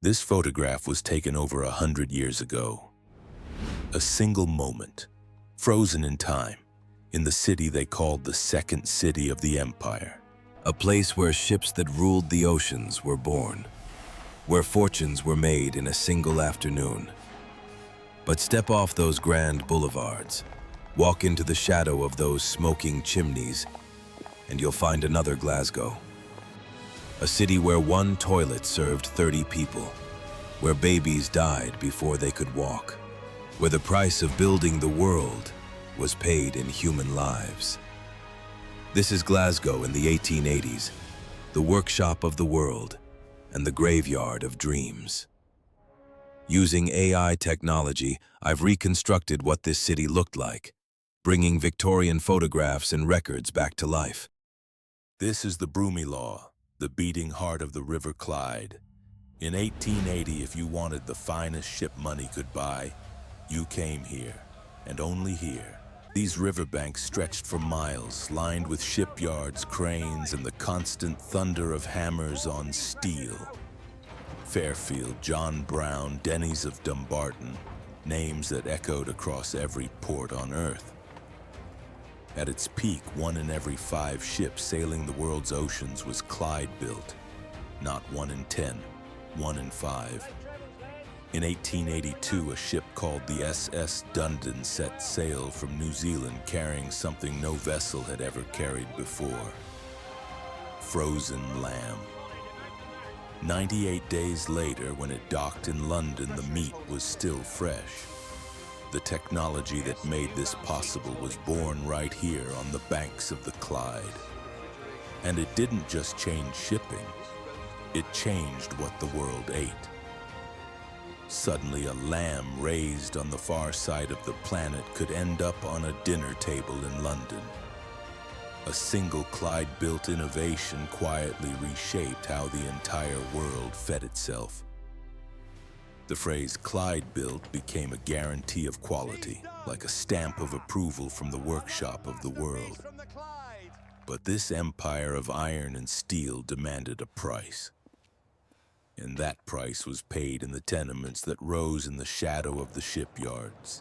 This photograph was taken over 100 years ago. A single moment, frozen in time, in the city they called the second city of the empire. A place where ships that ruled the oceans were born, where fortunes were made in a single afternoon. But step off those grand boulevards, walk into the shadow of those smoking chimneys, and you'll find another Glasgow. A city where one toilet served 30 people, where babies died before they could walk, where the price of building the world was paid in human lives. This is Glasgow in the 1880s, the workshop of the world and the graveyard of dreams. Using AI technology, I've reconstructed what this city looked like, bringing Victorian photographs and records back to life. This is the Broomielaw, the beating heart of the River Clyde. In 1880, if you wanted the finest ship money could buy, you came here, and only here. These riverbanks stretched for miles, lined with shipyards, cranes, and the constant thunder of hammers on steel. Fairfield, John Brown, Denny's of Dumbarton, names that echoed across every port on Earth. At its peak, 1 in every 5 ships sailing the world's oceans was Clyde-built. Not 1 in 10, 1 in 5. In 1882, a ship called the SS Dundon set sail from New Zealand carrying something no vessel had ever carried before: frozen lamb. 98 days later, when it docked in London, the meat was still fresh. The technology that made this possible was born right here on the banks of the Clyde. And it didn't just change shipping, it changed what the world ate. Suddenly, a lamb raised on the far side of the planet could end up on a dinner table in London. A single Clyde-built innovation quietly reshaped how the entire world fed itself. The phrase Clyde-built became a guarantee of quality, like a stamp of approval from the workshop of the world. But this empire of iron and steel demanded a price. And that price was paid in the tenements that rose in the shadow of the shipyards.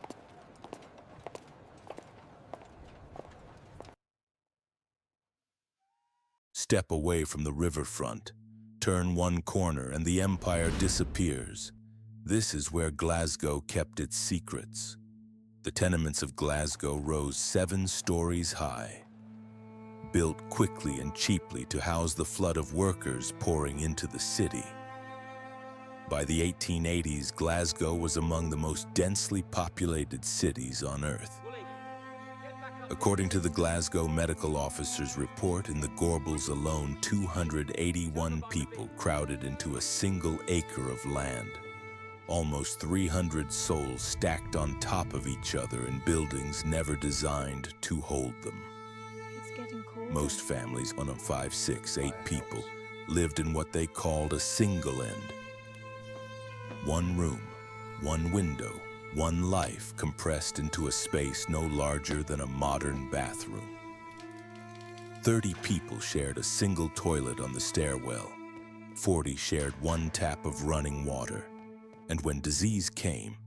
Step away from the riverfront, turn one corner, and the empire disappears. This is where Glasgow kept its secrets. The tenements of Glasgow rose 7 stories high, built quickly and cheaply to house the flood of workers pouring into the city. By the 1880s, Glasgow was among the most densely populated cities on Earth. According to the Glasgow Medical Officer's report, in the Gorbals alone, 281 people crowded into a single acre of land. Almost 300 souls stacked on top of each other in buildings never designed to hold them. Most families, 1 of 5, 6, 8 people, lived in what they called a single end. 1 room, 1 window, 1 life compressed into a space no larger than a modern bathroom. 30 people shared a single toilet on the stairwell. 40 shared 1 tap of running water. And when disease came,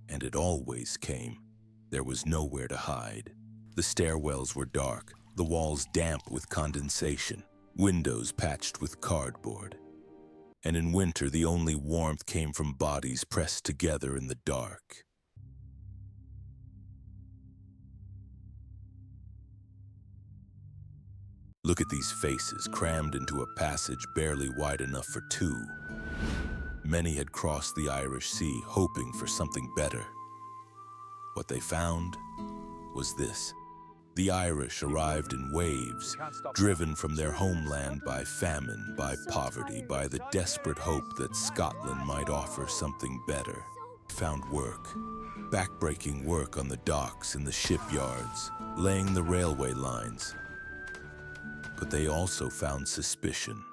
and it always came, there was nowhere to hide. The stairwells were dark, the walls damp with condensation, windows patched with cardboard. And in winter, the only warmth came from bodies pressed together in the dark. Look at these faces crammed into a passage barely wide enough for 2. Many had crossed the Irish Sea hoping for something better. What they found was this. The Irish arrived in waves, driven from their homeland by famine, by poverty, by the desperate hope that Scotland might offer something better. Found work, backbreaking work on the docks, in the shipyards, laying the railway lines. But they also found suspicion,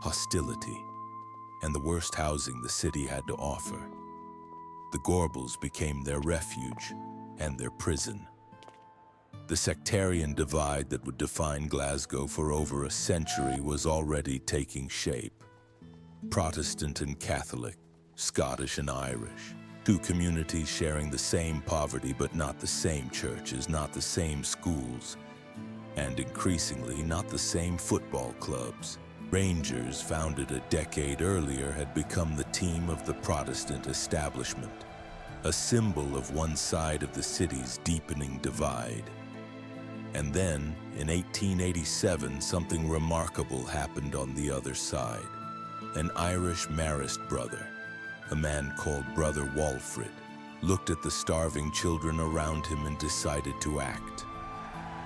hostility, and the worst housing the city had to offer. The Gorbals became their refuge and their prison. The sectarian divide that would define Glasgow for over a century was already taking shape. Protestant and Catholic, Scottish and Irish. Two communities sharing the same poverty but not the same churches, not the same schools, and increasingly not the same football clubs. Rangers, founded a decade earlier, had become the team of the Protestant establishment, a symbol of one side of the city's deepening divide. And then, in 1887, something remarkable happened on the other side. An Irish Marist brother, a man called Brother Walfrid, looked at the starving children around him and decided to act.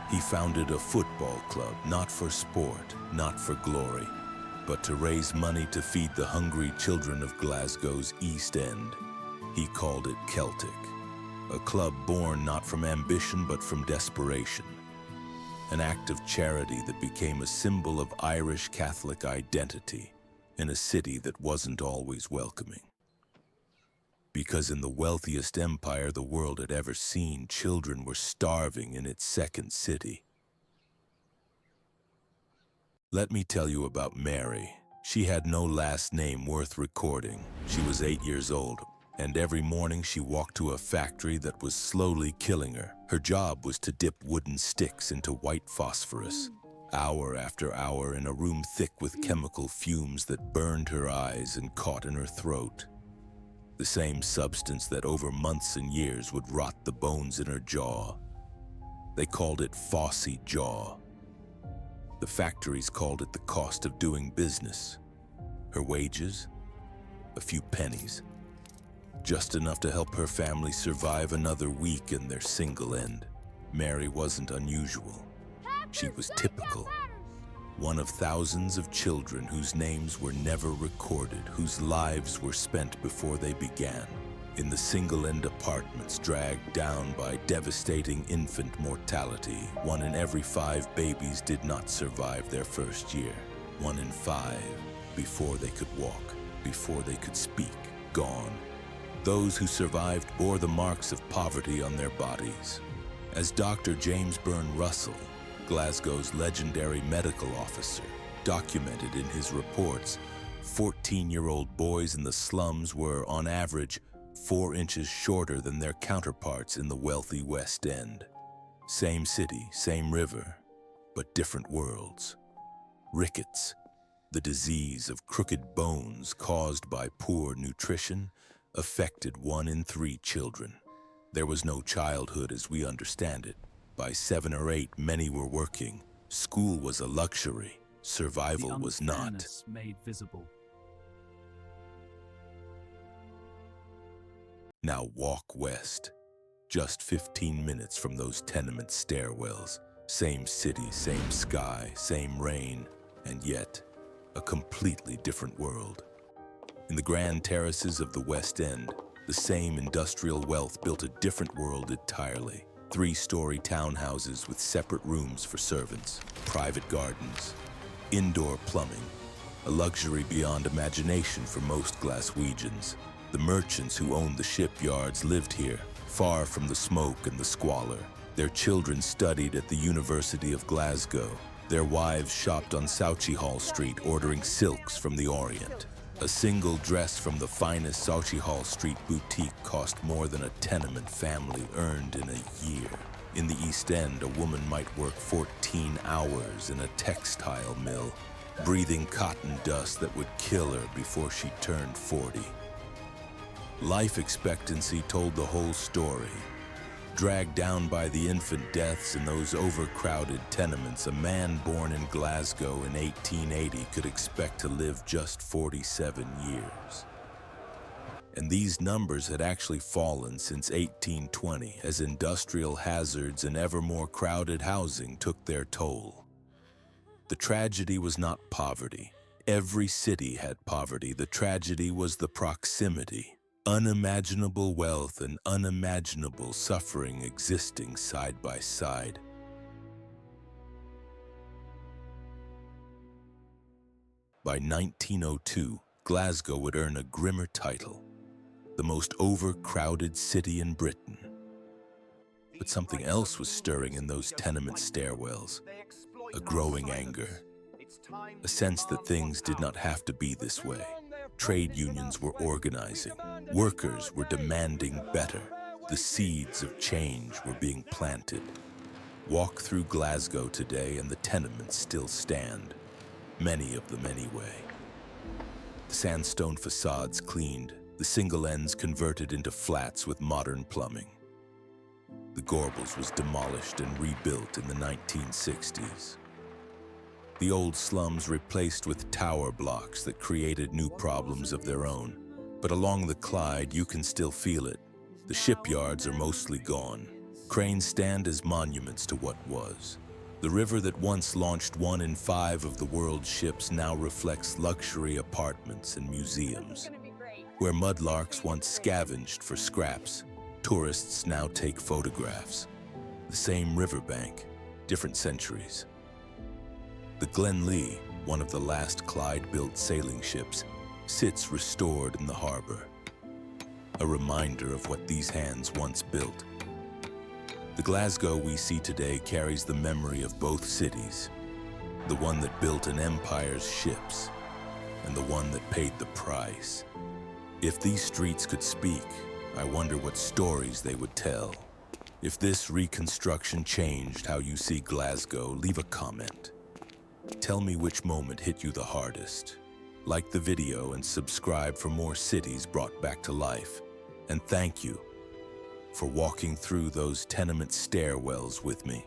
He founded a football club, not for sport, not for glory, but to raise money to feed the hungry children of Glasgow's East End. He called it Celtic, a club born not from ambition but from desperation, an act of charity that became a symbol of Irish Catholic identity in a city that wasn't always welcoming. Because in the wealthiest empire the world had ever seen, children were starving in its second city. Let me tell you about Mary. She had no last name worth recording. She was 8 years old, and every morning she walked to a factory that was slowly killing her. Her job was to dip wooden sticks into white phosphorus, hour after hour in a room thick with chemical fumes that burned her eyes and caught in her throat. The same substance that over months and years would rot the bones in her jaw. They called it Phossy jaw. The factories called it the cost of doing business. Her wages? A few pennies. Just enough to help her family survive another week in their single end. Mary wasn't unusual. She was typical. One of thousands of children whose names were never recorded, whose lives were spent before they began, in the single-end apartments dragged down by devastating infant mortality. 1 in every 5 babies did not survive their first year. 1 in 5 before they could walk, before they could speak, gone. Those who survived bore the marks of poverty on their bodies. As Dr. James Byrne Russell, Glasgow's legendary medical officer, documented in his reports, 14-year-old boys in the slums were, on average, 4 inches shorter than their counterparts in the wealthy West End. Same city, same river, but different worlds. Rickets, the disease of crooked bones caused by poor nutrition, affected 1 in 3 children. There was no childhood as we understand it. By 7 or 8, many were working. School was a luxury. Survival was not. Made visible. Now walk west. Just 15 minutes from those tenement stairwells. Same city, same sky, same rain, and yet a completely different world. In the grand terraces of the West End, the same industrial wealth built a different world entirely. 3-story townhouses with separate rooms for servants, private gardens, indoor plumbing, a luxury beyond imagination for most Glaswegians. The merchants who owned the shipyards lived here, far from the smoke and the squalor. Their children studied at the University of Glasgow. Their wives shopped on Sauchiehall Street, ordering silks from the Orient. A single dress from the finest Sauchiehall Street boutique cost more than a tenement family earned in a year. In the East End, a woman might work 14 hours in a textile mill, breathing cotton dust that would kill her before she turned 40. Life expectancy told the whole story. Dragged down by the infant deaths in those overcrowded tenements, a man born in Glasgow in 1880 could expect to live just 47 years. And these numbers had actually fallen since 1820 as industrial hazards and ever more crowded housing took their toll. The tragedy was not poverty. Every city had poverty. The tragedy was the proximity. Unimaginable wealth and unimaginable suffering existing side by side. By 1902, Glasgow would earn a grimmer title, the most overcrowded city in Britain. But something else was stirring in those tenement stairwells, a growing anger, a sense that things did not have to be this way. Trade unions were organizing. Workers were demanding better. The seeds of change were being planted. Walk through Glasgow today and the tenements still stand. Many of them anyway. The sandstone facades cleaned, the single ends converted into flats with modern plumbing. The Gorbals was demolished and rebuilt in the 1960s. The old slums replaced with tower blocks that created new problems of their own. But along the Clyde, you can still feel it. The shipyards are mostly gone. Cranes stand as monuments to what was. The river that once launched 1 in 5 of the world's ships now reflects luxury apartments and museums. Where mudlarks once scavenged for scraps, tourists now take photographs. The same riverbank, different centuries. The Glen Lee, one of the last Clyde-built sailing ships, sits restored in the harbor. A reminder of what these hands once built. The Glasgow we see today carries the memory of both cities. The one that built an empire's ships, and the one that paid the price. If these streets could speak, I wonder what stories they would tell. If this reconstruction changed how you see Glasgow, leave a comment. Tell me which moment hit you the hardest. Like the video and subscribe for more cities brought back to life. And thank you for walking through those tenement stairwells with me.